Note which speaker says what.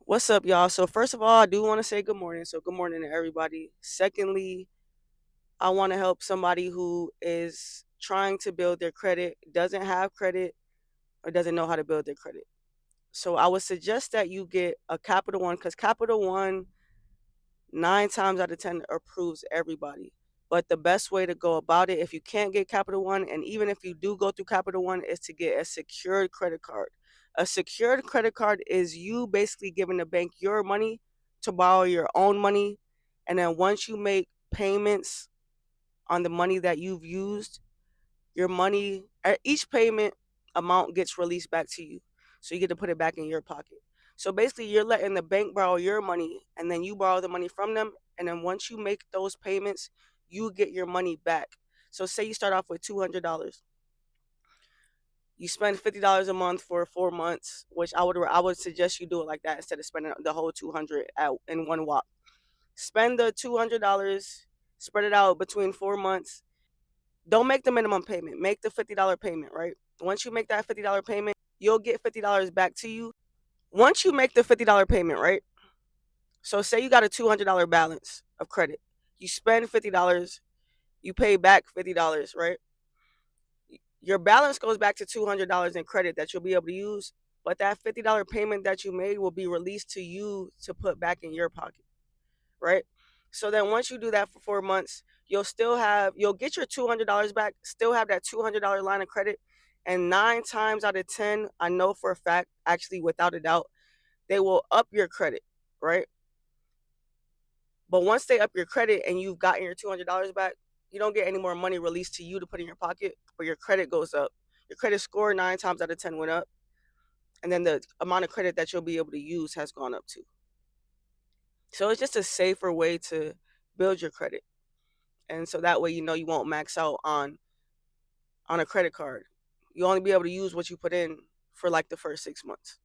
Speaker 1: What's up, y'all? So, first of all, I do want to say good morning. So, good morning to everybody. Secondly, I want to help somebody who is trying to build their credit, doesn't have credit, or doesn't know how to build their credit. So, I would suggest that you get a Capital One because Capital One, 9 times out of 10, approves everybody. But the best way to go about it, if you can't get Capital One, and even if you do go through Capital One, is to get a secured credit card. A secured credit card is you basically giving the bank your money to borrow your own money. And then once you make payments on the money that you've used, your money, each payment amount gets released back to you. So you get to put it back in your pocket. So basically, you're letting the bank borrow your money and then you borrow the money from them. And then once you make those payments, you get your money back. So say you start off with $200. You spend $50 a month for 4 months, which I would suggest you do it like that instead of spending the whole 200 out in one walk. Spend the $200, spread it out between 4 months. Don't make the minimum payment. Make the $50 payment, right? Once you make that $50 payment, you'll get $50 back to you. Once you make the $50 payment, right? So say you got a $200 balance of credit. You spend $50, you pay back $50, right? Your balance goes back to $200 in credit that you'll be able to use, but that $50 payment that you made will be released to you to put back in your pocket, right? So then once you do that for 4 months, you'll get your $200 back, still have that $200 line of credit. And 9 times out of 10, I know for a fact, actually without a doubt, they will up your credit, right? But once they up your credit and you've gotten your $200 back, you don't get any more money released to you to put in your pocket, but your credit goes up. Your credit score 9 times out of 10 went up. And then the amount of credit that you'll be able to use has gone up too. So it's just a safer way to build your credit. And so that way you won't max out on a credit card. You only be able to use what you put in for like the first 6 months.